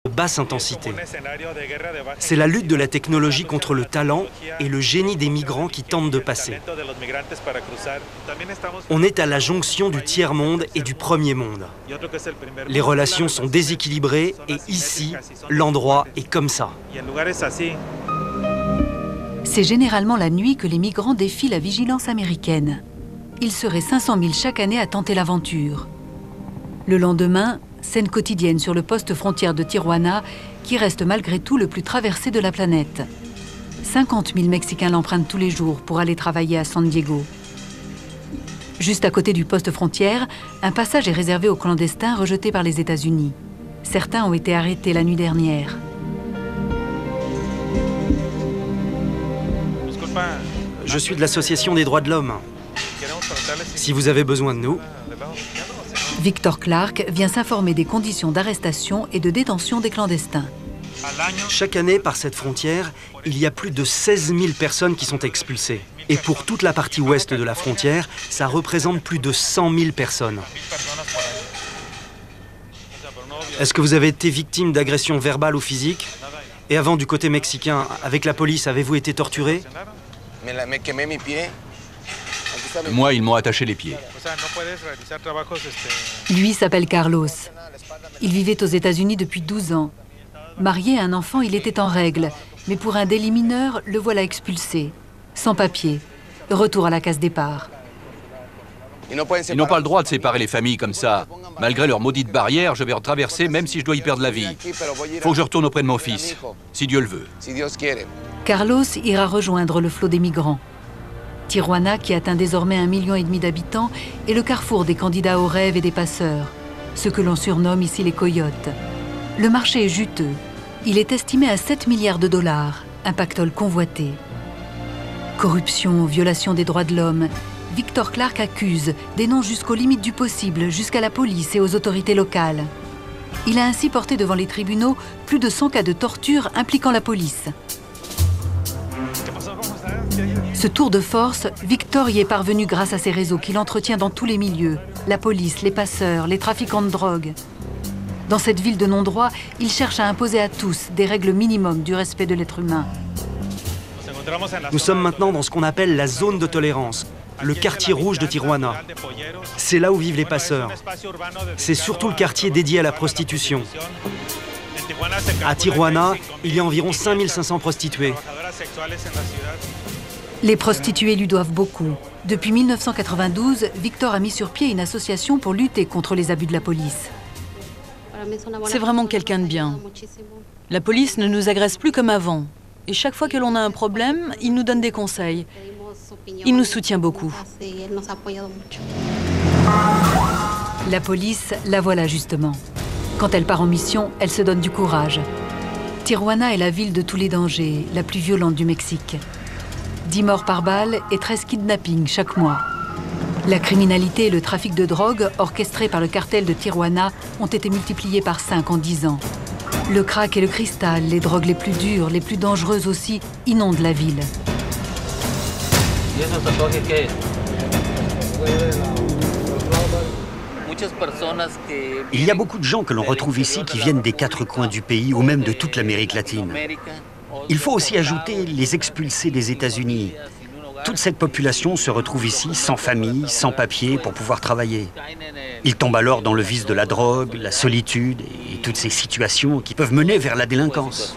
de basse intensité. C'est la lutte de la technologie contre le talent et le génie des migrants qui tentent de passer. On est à la jonction du tiers-monde et du premier monde. Les relations sont déséquilibrées et ici, l'endroit est comme ça. C'est généralement la nuit que les migrants défient la vigilance américaine. Il serait 500 000 chaque année à tenter l'aventure. Le lendemain, scène quotidienne sur le poste frontière de Tijuana, qui reste malgré tout le plus traversé de la planète. 50 000 Mexicains l'empruntent tous les jours pour aller travailler à San Diego. Juste à côté du poste frontière, un passage est réservé aux clandestins rejetés par les États-Unis. Certains ont été arrêtés la nuit dernière. Je suis de l'Association des droits de l'homme. Si vous avez besoin de nous... Victor Clark vient s'informer des conditions d'arrestation et de détention des clandestins. Chaque année, par cette frontière, il y a plus de 16 000 personnes qui sont expulsées. Et pour toute la partie ouest de la frontière, ça représente plus de 100 000 personnes. Est-ce que vous avez été victime d'agressions verbales ou physiques? Et avant, du côté mexicain, avec la police, avez-vous été torturé? Moi, ils m'ont attaché les pieds. Lui s'appelle Carlos. Il vivait aux États-Unis depuis 12 ans. Marié à un enfant, il était en règle. Mais pour un délit mineur, le voilà expulsé. Sans papier. Retour à la case départ. Ils n'ont pas le droit de séparer les familles comme ça. Malgré leur maudite barrière, je vais en traverser même si je dois y perdre la vie. Faut que je retourne auprès de mon fils, si Dieu le veut. Carlos ira rejoindre le flot des migrants. Tijuana, qui atteint désormais 1,5 million d'habitants, est le carrefour des candidats aux rêves et des passeurs, ce que l'on surnomme ici les coyotes. Le marché est juteux. Il est estimé à 7 milliards de dollars, un pactole convoité. Corruption, violation des droits de l'homme. Victor Clark accuse, dénonce jusqu'aux limites du possible, jusqu'à la police et aux autorités locales. Il a ainsi porté devant les tribunaux plus de 100 cas de torture impliquant la police. Ce tour de force, Victor y est parvenu grâce à ses réseaux qu'il entretient dans tous les milieux. La police, les passeurs, les trafiquants de drogue. Dans cette ville de non-droit, il cherche à imposer à tous des règles minimum du respect de l'être humain. Nous sommes maintenant dans ce qu'on appelle la zone de tolérance, le quartier rouge de Tijuana. C'est là où vivent les passeurs. C'est surtout le quartier dédié à la prostitution. À Tijuana, il y a environ 5500 prostituées. Les prostituées lui doivent beaucoup. Depuis 1992, Victor a mis sur pied une association pour lutter contre les abus de la police. C'est vraiment quelqu'un de bien. La police ne nous agresse plus comme avant. Et chaque fois que l'on a un problème, il nous donne des conseils. Il nous soutient beaucoup. La police, la voilà justement. Quand elle part en mission, elle se donne du courage. Tijuana est la ville de tous les dangers, la plus violente du Mexique. 10 morts par balle et 13 kidnappings chaque mois. La criminalité et le trafic de drogue, orchestrés par le cartel de Tijuana, ont été multipliés par 5 en 10 ans. Le crack et le cristal, les drogues les plus dures, les plus dangereuses aussi, inondent la ville. Il y a beaucoup de gens que l'on retrouve ici qui viennent des 4 coins du pays ou même de toute l'Amérique latine. Il faut aussi ajouter les expulsés des États-Unis. Toute cette population se retrouve ici sans famille, sans papier pour pouvoir travailler. Ils tombent alors dans le vice de la drogue, la solitude et toutes ces situations qui peuvent mener vers la délinquance.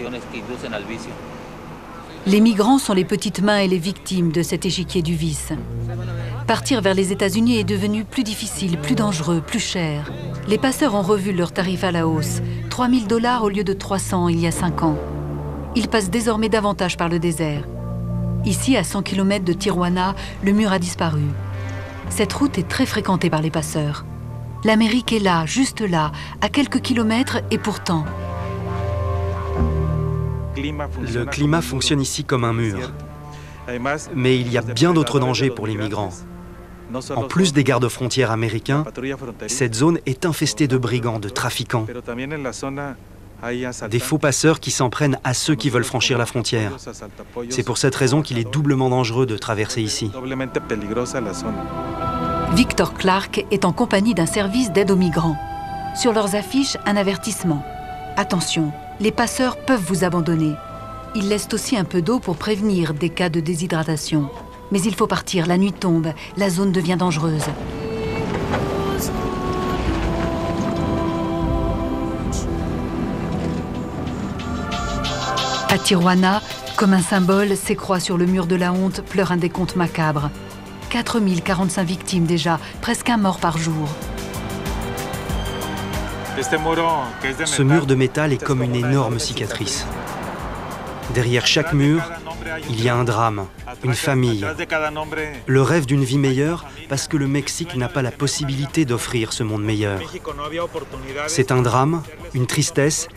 Les migrants sont les petites mains et les victimes de cet échiquier du vice. Partir vers les États-Unis est devenu plus difficile, plus dangereux, plus cher. Les passeurs ont revu leurs tarifs à la hausse, 3 000 $ au lieu de 300 il y a 5 ans. Ils passent désormais davantage par le désert. Ici, à 100 km de Tijuana, le mur a disparu. Cette route est très fréquentée par les passeurs. L'Amérique est là, juste là, à quelques kilomètres et pourtant... Le climat fonctionne ici comme un mur. Mais il y a bien d'autres dangers pour les migrants. En plus des gardes-frontières américains, cette zone est infestée de brigands, de trafiquants. Des faux passeurs qui s'en prennent à ceux qui veulent franchir la frontière. C'est pour cette raison qu'il est doublement dangereux de traverser ici. Victor Clark est en compagnie d'un service d'aide aux migrants. Sur leurs affiches, un avertissement. Attention, les passeurs peuvent vous abandonner. Ils laissent aussi un peu d'eau pour prévenir des cas de déshydratation. Mais il faut partir, la nuit tombe, la zone devient dangereuse. À Tijuana, comme un symbole, ces croix sur le mur de la honte pleurent un décompte macabre. 4045 victimes déjà, presque un mort par jour. Ce mur de métal est comme une énorme cicatrice. Derrière chaque mur, il y a un drame, une famille, le rêve d'une vie meilleure parce que le Mexique n'a pas la possibilité d'offrir ce monde meilleur. C'est un drame, une tristesse,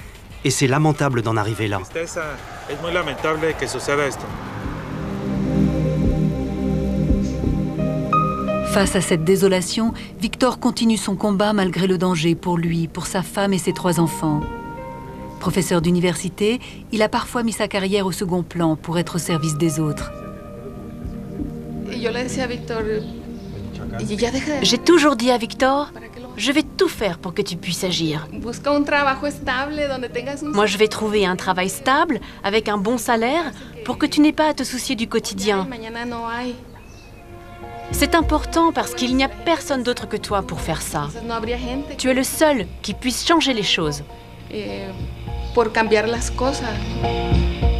et c'est lamentable d'en arriver là. Face à cette désolation, Victor continue son combat malgré le danger pour lui, pour sa femme et ses 3 enfants. Professeur d'université, il a parfois mis sa carrière au second plan pour être au service des autres. J'ai toujours dit à Victor, je vais tout faire pour que tu puisses agir. Moi, je vais trouver un travail stable, avec un bon salaire, pour que tu n'aies pas à te soucier du quotidien. C'est important parce qu'il n'y a personne d'autre que toi pour faire ça. Tu es le seul qui puisse changer les choses.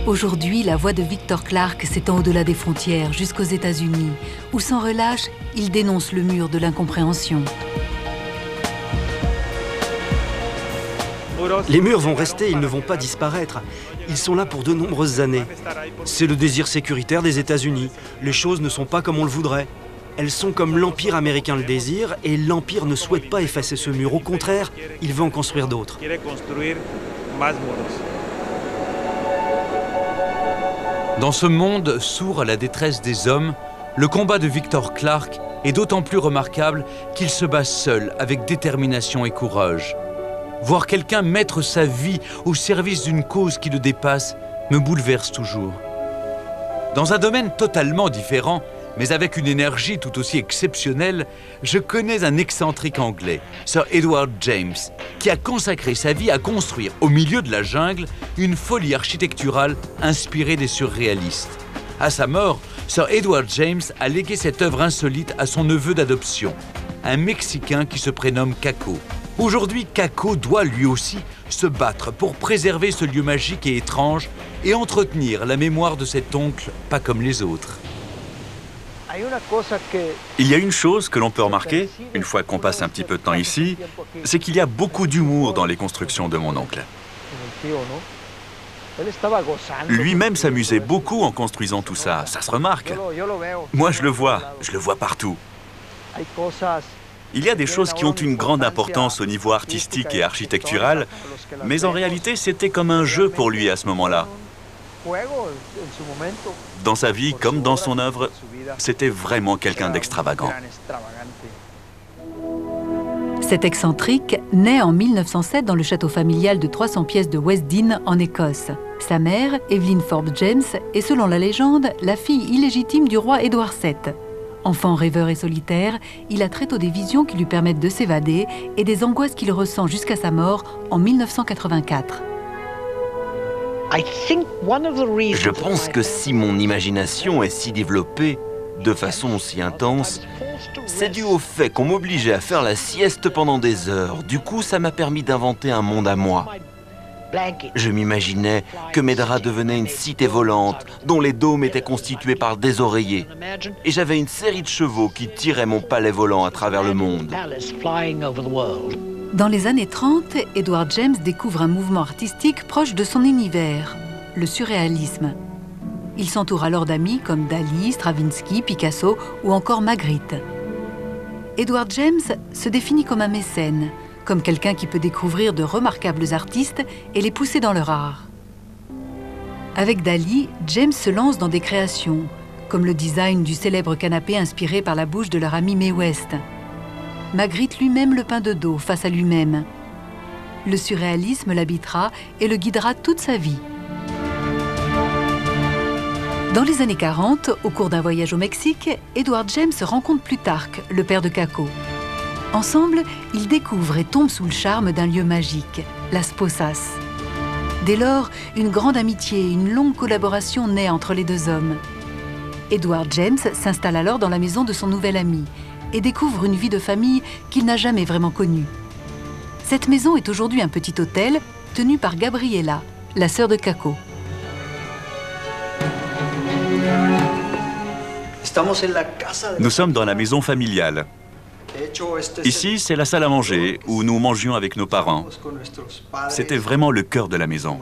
Aujourd'hui, la voix de Victor Clark s'étend au-delà des frontières, jusqu'aux États-Unis, où sans relâche, il dénonce le mur de l'incompréhension. Les murs vont rester, ils ne vont pas disparaître. Ils sont là pour de nombreuses années. C'est le désir sécuritaire des États-Unis. Les choses ne sont pas comme on le voudrait. Elles sont comme l'Empire américain le désire, et l'Empire ne souhaite pas effacer ce mur. Au contraire, il veut en construire d'autres. Dans ce monde sourd à la détresse des hommes, le combat de Victor Clark est d'autant plus remarquable qu'il se bat seul, avec détermination et courage. Voir quelqu'un mettre sa vie au service d'une cause qui le dépasse me bouleverse toujours. Dans un domaine totalement différent, mais avec une énergie tout aussi exceptionnelle, je connais un excentrique anglais, Sir Edward James, qui a consacré sa vie à construire, au milieu de la jungle, une folie architecturale inspirée des surréalistes. À sa mort, Sir Edward James a légué cette œuvre insolite à son neveu d'adoption, un Mexicain qui se prénomme Caco. Aujourd'hui, Caco doit lui aussi se battre pour préserver ce lieu magique et étrange et entretenir la mémoire de cet oncle pas comme les autres. Il y a une chose que l'on peut remarquer, une fois qu'on passe un petit peu de temps ici, c'est qu'il y a beaucoup d'humour dans les constructions de mon oncle. Lui-même s'amusait beaucoup en construisant tout ça, ça se remarque. Moi, je le vois partout. Il y a des choses qui ont une grande importance au niveau artistique et architectural, mais en réalité, c'était comme un jeu pour lui à ce moment-là. Dans sa vie comme dans son œuvre, c'était vraiment quelqu'un d'extravagant. Cet excentrique naît en 1907 dans le château familial de 300 pièces de West Dean, en Écosse. Sa mère, Evelyn Forbes James, est selon la légende la fille illégitime du roi Édouard VII. Enfant rêveur et solitaire, il a très tôt des visions qui lui permettent de s'évader et des angoisses qu'il ressent jusqu'à sa mort en 1984. Je pense que si mon imagination est si développée, de façon si intense, c'est dû au fait qu'on m'obligeait à faire la sieste pendant des heures. Du coup, ça m'a permis d'inventer un monde à moi. Je m'imaginais que mes draps devenaient une cité volante, dont les dômes étaient constitués par des oreillers. Et j'avais une série de chevaux qui tiraient mon palais volant à travers le monde. Dans les années 30, Edward James découvre un mouvement artistique proche de son univers, le surréalisme. Il s'entoure alors d'amis comme Dali, Stravinsky, Picasso ou encore Magritte. Edward James se définit comme un mécène, comme quelqu'un qui peut découvrir de remarquables artistes et les pousser dans leur art. Avec Dali, James se lance dans des créations, comme le design du célèbre canapé inspiré par la bouche de leur ami Mae West. Magritte lui-même le peint de dos face à lui-même. Le surréalisme l'habitera et le guidera toute sa vie. Dans les années 40, au cours d'un voyage au Mexique, Edward James rencontre Plutarque, le père de Caco. Ensemble, ils découvrent et tombent sous le charme d'un lieu magique, Las Posas. Dès lors, une grande amitié et une longue collaboration naît entre les deux hommes. Edward James s'installe alors dans la maison de son nouvel ami et découvre une vie de famille qu'il n'a jamais vraiment connue. Cette maison est aujourd'hui un petit hôtel tenu par Gabriela, la sœur de Kako. Nous sommes dans la maison familiale. Ici, c'est la salle à manger où nous mangions avec nos parents. C'était vraiment le cœur de la maison.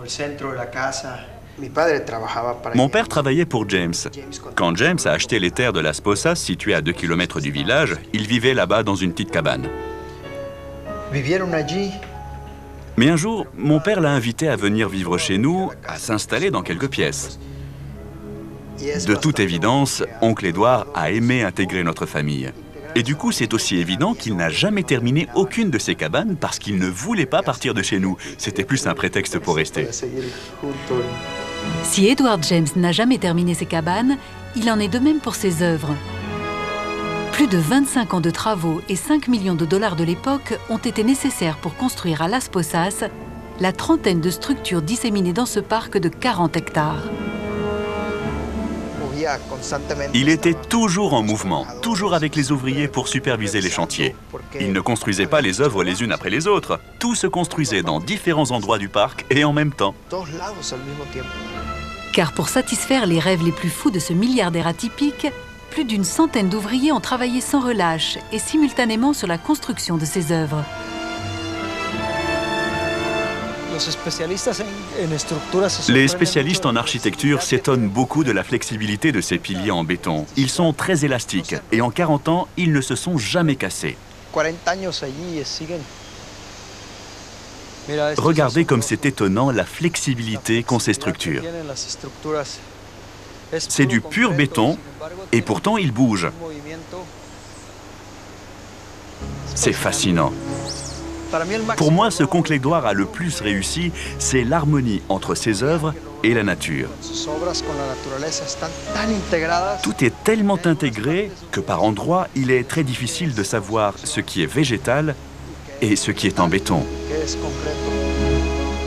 Mon père travaillait pour James. Quand James a acheté les terres de Las Posas, situées à 2 km du village, il vivait là-bas dans une petite cabane. Mais un jour, mon père l'a invité à venir vivre chez nous, à s'installer dans quelques pièces. De toute évidence, oncle Édouard a aimé intégrer notre famille. Et du coup, c'est aussi évident qu'il n'a jamais terminé aucune de ses cabanes parce qu'il ne voulait pas partir de chez nous. C'était plus un prétexte pour rester. Si Edward James n'a jamais terminé ses cabanes, il en est de même pour ses œuvres. Plus de 25 ans de travaux et 5 millions de dollars de l'époque ont été nécessaires pour construire à Las Posas la trentaine de structures disséminées dans ce parc de 40 hectares. Il était toujours en mouvement, toujours avec les ouvriers pour superviser les chantiers. Il ne construisait pas les œuvres les unes après les autres. Tout se construisait dans différents endroits du parc et en même temps. Car pour satisfaire les rêves les plus fous de ce milliardaire atypique, plus d'une centaine d'ouvriers ont travaillé sans relâche et simultanément sur la construction de ces œuvres. Les spécialistes en architecture s'étonnent beaucoup de la flexibilité de ces piliers en béton. Ils sont très élastiques et en 40 ans, ils ne se sont jamais cassés. Regardez comme c'est étonnant la flexibilité qu'ont ces structures. C'est du pur béton et pourtant il bouge. C'est fascinant. Pour moi, ce qu'oncle Édouard a le plus réussi, c'est l'harmonie entre ses œuvres et la nature. Tout est tellement intégré que par endroits, il est très difficile de savoir ce qui est végétal et ce qui est en béton.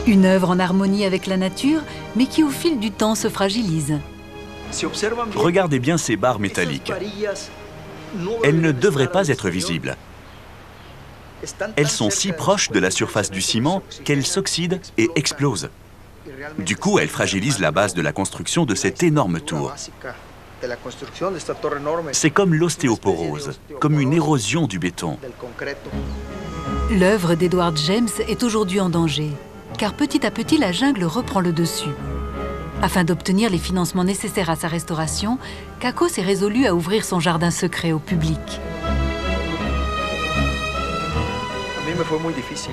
Une œuvre en harmonie avec la nature, mais qui au fil du temps se fragilise. Regardez bien ces barres métalliques. Elles ne devraient pas être visibles. Elles sont si proches de la surface du ciment qu'elles s'oxydent et explosent. Du coup, elles fragilisent la base de la construction de cette énorme tour. C'est comme l'ostéoporose, comme une érosion du béton. L'œuvre d'Edward James est aujourd'hui en danger, car petit à petit, la jungle reprend le dessus. Afin d'obtenir les financements nécessaires à sa restauration, Kako s'est résolu à ouvrir son jardin secret au public.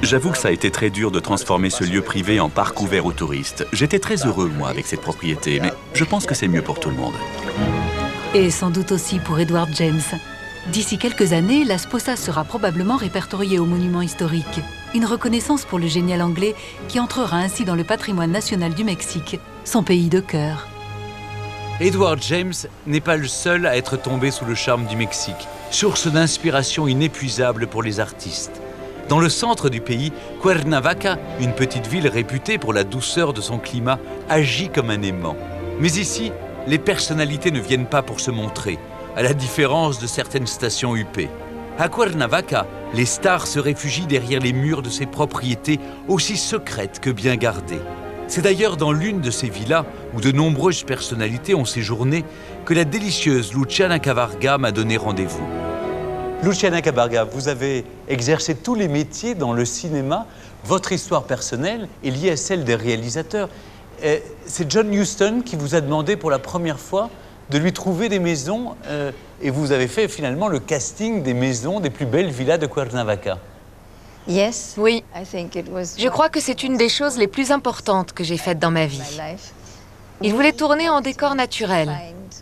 J'avoue que ça a été très dur de transformer ce lieu privé en parc ouvert aux touristes. J'étais très heureux, moi, avec cette propriété, mais je pense que c'est mieux pour tout le monde. Et sans doute aussi pour Edward James. D'ici quelques années, Las Posas sera probablement répertoriée au monument historique. Une reconnaissance pour le génial anglais qui entrera ainsi dans le patrimoine national du Mexique, son pays de cœur. Edward James n'est pas le seul à être tombé sous le charme du Mexique, source d'inspiration inépuisable pour les artistes. Dans le centre du pays, Cuernavaca, une petite ville réputée pour la douceur de son climat, agit comme un aimant. Mais ici, les personnalités ne viennent pas pour se montrer, à la différence de certaines stations UP. À Cuernavaca, les stars se réfugient derrière les murs de ces propriétés aussi secrètes que bien gardées. C'est d'ailleurs dans l'une de ces villas, où de nombreuses personnalités ont séjourné, que la délicieuse Luciana Cavarga m'a donné rendez-vous. Luciana Cavarga, vous avez exercé tous les métiers dans le cinéma. Votre histoire personnelle est liée à celle des réalisateurs. C'est John Huston qui vous a demandé pour la première fois de lui trouver des maisons et vous avez fait finalement le casting des maisons des plus belles villas de Cuernavaca. Oui, je crois que c'est une des choses les plus importantes que j'ai faites dans ma vie. Il voulait tourner en décor naturel.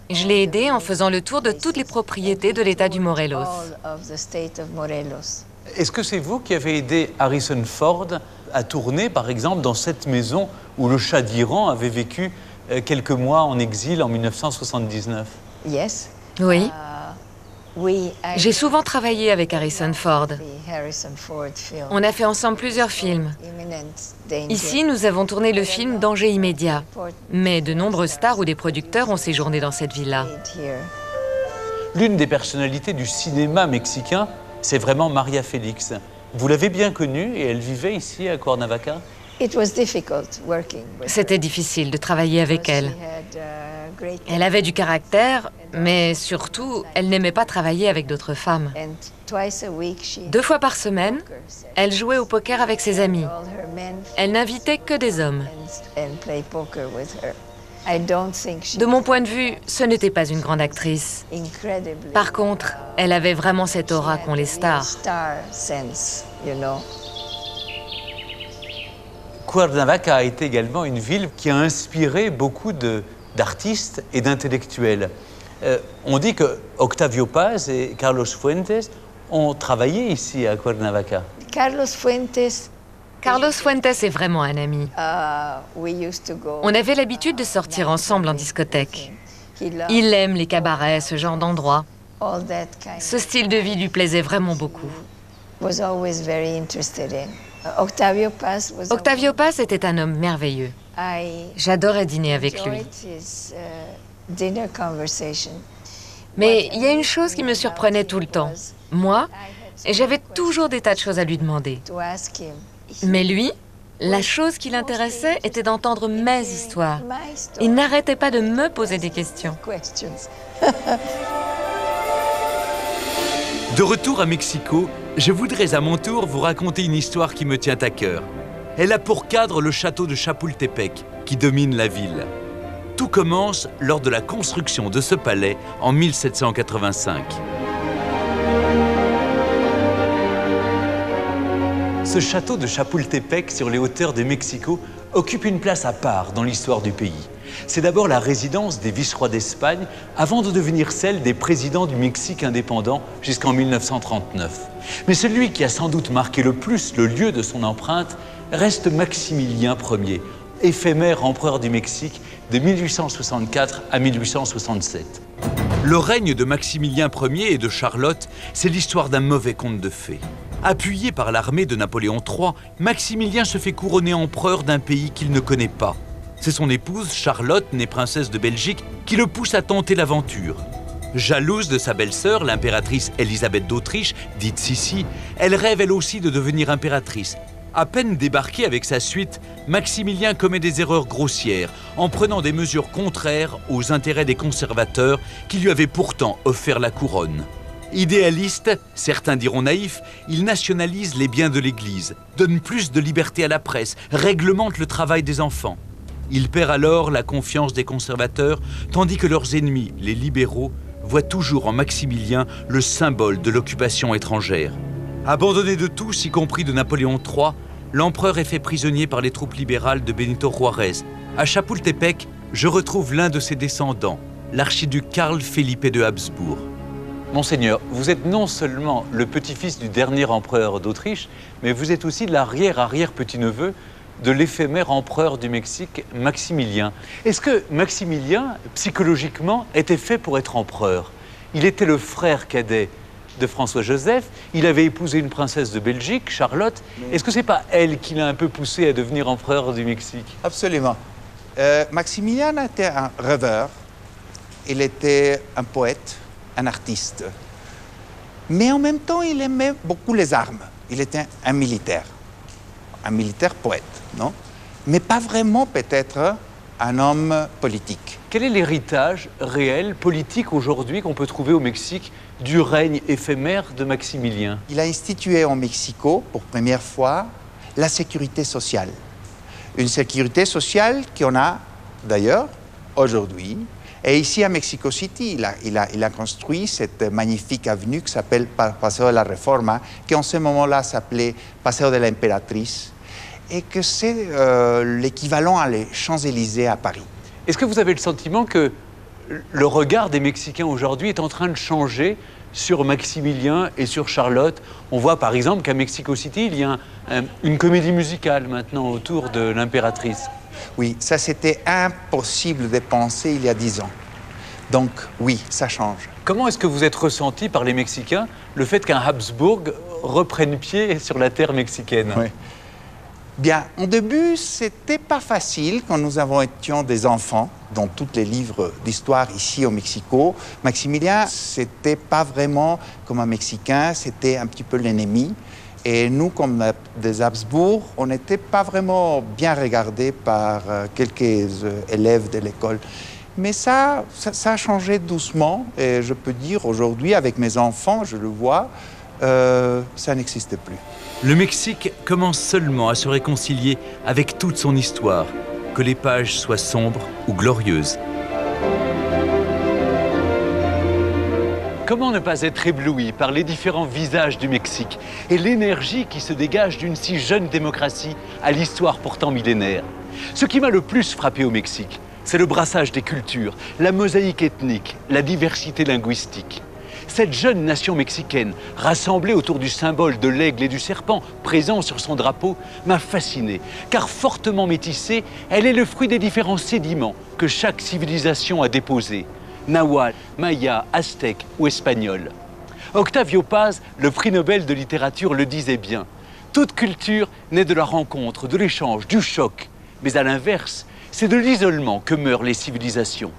Je l'ai aidé en faisant le tour de toutes les propriétés de l'État du Morelos. Est-ce que c'est vous qui avez aidé Harrison Ford à tourner, par exemple, dans cette maison où le Shah d'Iran avait vécu quelques mois en exil en 1979? Oui. J'ai souvent travaillé avec Harrison Ford. On a fait ensemble plusieurs films. Ici, nous avons tourné le film Danger immédiat. Mais de nombreuses stars ou des producteurs ont séjourné dans cette villa. L'une des personnalités du cinéma mexicain, c'est vraiment Maria Félix. Vous l'avez bien connue et elle vivait ici à Cuernavaca? C'était difficile de travailler avec elle. Elle avait du caractère, mais surtout, elle n'aimait pas travailler avec d'autres femmes. 2 fois par semaine, elle jouait au poker avec ses amis. Elle n'invitait que des hommes. De mon point de vue, ce n'était pas une grande actrice. Par contre, elle avait vraiment cette aura qu'ont les stars. Cuernavaca a été également une ville qui a inspiré beaucoup d'artistes et d'intellectuels. On dit que Octavio Paz et Carlos Fuentes ont travaillé ici à Cuernavaca. Carlos Fuentes est vraiment un ami. On avait l'habitude de sortir ensemble en discothèque. Il aime les cabarets, ce genre d'endroit. Ce style de vie lui plaisait vraiment beaucoup. Octavio Paz était un homme merveilleux. J'adorais dîner avec lui. Mais il y a une chose qui me surprenait tout le temps. Moi, j'avais toujours des tas de choses à lui demander. Mais lui, la chose qui l'intéressait était d'entendre mes histoires. Il n'arrêtait pas de me poser des questions. De retour à Mexico, je voudrais à mon tour vous raconter une histoire qui me tient à cœur. Elle a pour cadre le château de Chapultepec, qui domine la ville. Tout commence lors de la construction de ce palais en 1785. Ce château de Chapultepec, sur les hauteurs de Mexico, occupe une place à part dans l'histoire du pays. C'est d'abord la résidence des vice-rois d'Espagne, avant de devenir celle des présidents du Mexique indépendant jusqu'en 1939. Mais celui qui a sans doute marqué le plus le lieu de son empreinte reste Maximilien Ier, éphémère empereur du Mexique de 1864 à 1867. Le règne de Maximilien Ier et de Charlotte, c'est l'histoire d'un mauvais conte de fées. Appuyé par l'armée de Napoléon III, Maximilien se fait couronner empereur d'un pays qu'il ne connaît pas. C'est son épouse, Charlotte, née princesse de Belgique, qui le pousse à tenter l'aventure. Jalouse de sa belle-sœur, l'impératrice Élisabeth d'Autriche, dite Sissi, elle rêve elle aussi de devenir impératrice. À peine débarqué avec sa suite, Maximilien commet des erreurs grossières en prenant des mesures contraires aux intérêts des conservateurs qui lui avaient pourtant offert la couronne. Idéaliste, certains diront naïf, il nationalise les biens de l'Église, donne plus de liberté à la presse, réglemente le travail des enfants. Il perd alors la confiance des conservateurs, tandis que leurs ennemis, les libéraux, voient toujours en Maximilien le symbole de l'occupation étrangère. Abandonné de tous, y compris de Napoléon III, l'empereur est fait prisonnier par les troupes libérales de Benito Juárez. À Chapultepec, je retrouve l'un de ses descendants, l'archiduc Karl Felipe de Habsbourg. Monseigneur, vous êtes non seulement le petit-fils du dernier empereur d'Autriche, mais vous êtes aussi l'arrière-arrière-petit-neveu de l'éphémère empereur du Mexique, Maximilien. Est-ce que Maximilien, psychologiquement, était fait pour être empereur? Il était le frère cadet de François-Joseph, il avait épousé une princesse de Belgique, Charlotte. Est-ce que c'est pas elle qui l'a un peu poussé à devenir empereur du Mexique? Absolument. Maximilien était un rêveur, il était un poète, un artiste. Mais en même temps, il aimait beaucoup les armes. Il était un militaire poète, non? Mais pas vraiment peut-être un homme politique. Quel est l'héritage réel, politique aujourd'hui qu'on peut trouver au Mexique du règne éphémère de Maximilien? Il a institué en Mexico, pour première fois, la sécurité sociale. Une sécurité sociale qu'on a d'ailleurs aujourd'hui. Et ici à Mexico City, il a construit cette magnifique avenue qui s'appelle Paseo de la Reforma, qui en ce moment-là s'appelait Paseo de l'Impératrice, et que c'est l'équivalent à les Champs-Élysées à Paris. Est-ce que vous avez le sentiment que le regard des Mexicains aujourd'hui est en train de changer sur Maximilien et sur Charlotte? On voit par exemple qu'à Mexico City, il y a une comédie musicale maintenant autour de l'impératrice. Oui, ça c'était impossible de penser il y a 10 ans. Donc oui, ça change. Comment est-ce que vous êtes ressenti par les Mexicains le fait qu'un Habsbourg reprenne pied sur la terre mexicaine? Oui. Bien, au début, c'était pas facile quand nous étions des enfants dans tous les livres d'histoire ici au Mexico. Maximilien, c'était pas vraiment comme un Mexicain, c'était un petit peu l'ennemi. Et nous, comme des Habsbourg, on n'était pas vraiment bien regardés par quelques élèves de l'école. Mais ça a changé doucement. Et je peux dire aujourd'hui, avec mes enfants, je le vois, ça n'existe plus. Le Mexique commence seulement à se réconcilier avec toute son histoire, que les pages soient sombres ou glorieuses. Comment ne pas être ébloui par les différents visages du Mexique et l'énergie qui se dégage d'une si jeune démocratie à l'histoire pourtant millénaire? Ce qui m'a le plus frappé au Mexique, c'est le brassage des cultures, la mosaïque ethnique, la diversité linguistique. Cette jeune nation mexicaine, rassemblée autour du symbole de l'aigle et du serpent présent sur son drapeau, m'a fasciné, car fortement métissée, elle est le fruit des différents sédiments que chaque civilisation a déposés. Nahuatl, Maya, Aztèque ou Espagnol. Octavio Paz, le prix Nobel de littérature, le disait bien. Toute culture naît de la rencontre, de l'échange, du choc. Mais à l'inverse, c'est de l'isolement que meurent les civilisations.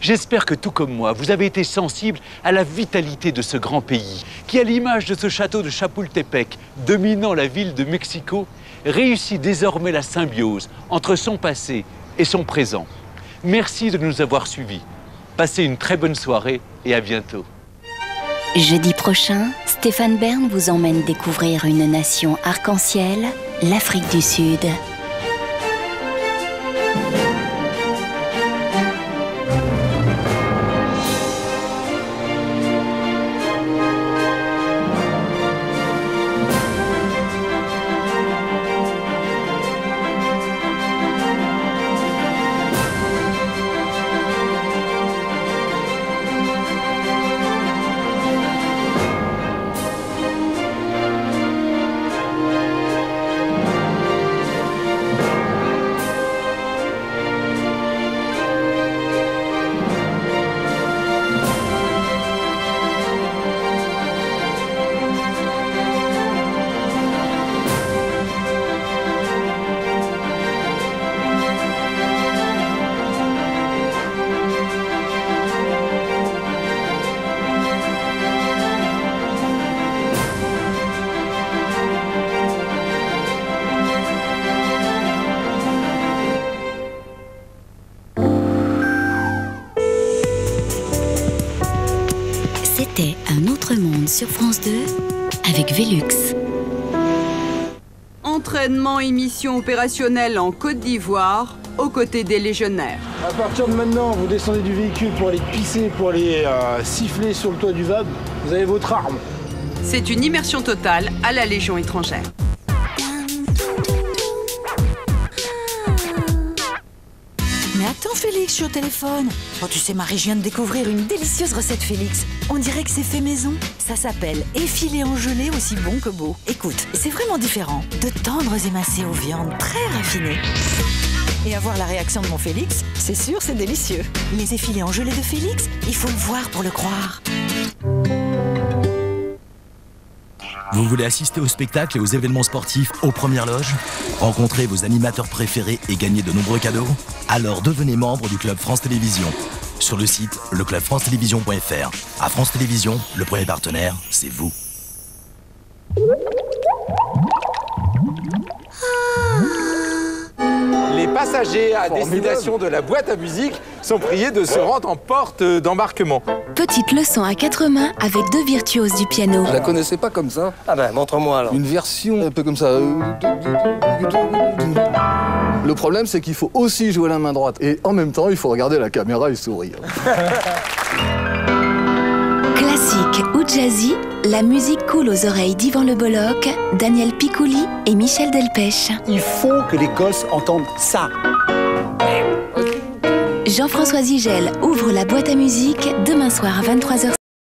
J'espère que tout comme moi, vous avez été sensible à la vitalité de ce grand pays, qui, à l'image de ce château de Chapultepec, dominant la ville de Mexico, réussit désormais la symbiose entre son passé et son présent. Merci de nous avoir suivis. Passez une très bonne soirée et à bientôt. Jeudi prochain, Stéphane Bern vous emmène découvrir une nation arc-en-ciel, l'Afrique du Sud. C'était Un autre monde sur France 2 avec Velux. Entraînement et mission opérationnelle en Côte d'Ivoire, aux côtés des légionnaires. À partir de maintenant, vous descendez du véhicule pour aller pisser, pour aller siffler sur le toit du VAB. Vous avez votre arme. C'est une immersion totale à la Légion étrangère. Mais attends Félix, je suis au téléphone. Oh, tu sais, Marie, je viens de découvrir une délicieuse recette Félix. On dirait que c'est fait maison. Ça s'appelle effilé en gelée, aussi bon que beau. Écoute, c'est vraiment différent. De tendres émincés aux viandes très raffinées. Et avoir la réaction de mon Félix, c'est sûr, c'est délicieux. Les effilés en gelée de Félix, il faut le voir pour le croire. Vous voulez assister aux spectacles et aux événements sportifs aux premières loges? Rencontrer vos animateurs préférés et gagner de nombreux cadeaux? Alors devenez membre du Club France Télévisions. Sur le site leclubfrancetélévision.fr. À France Télévisions, le premier partenaire, c'est vous. Les passagers à destination de la boîte à musique sont priés de se rendre en porte d'embarquement. Petite leçon à 4 mains avec 2 virtuoses du piano. Je la connaissais pas comme ça. Ah ben, montre-moi alors. Une version un peu comme ça. Le problème, c'est qu'il faut aussi jouer la main droite. Et en même temps, il faut regarder la caméra et sourire. Classique ou jazzy, la musique coule aux oreilles d'Yvan Le Bolloc, Daniel Picouli et Michel Delpech. Il faut que les gosses entendent ça. Jean-François Zigel ouvre la boîte à musique demain soir à 23h05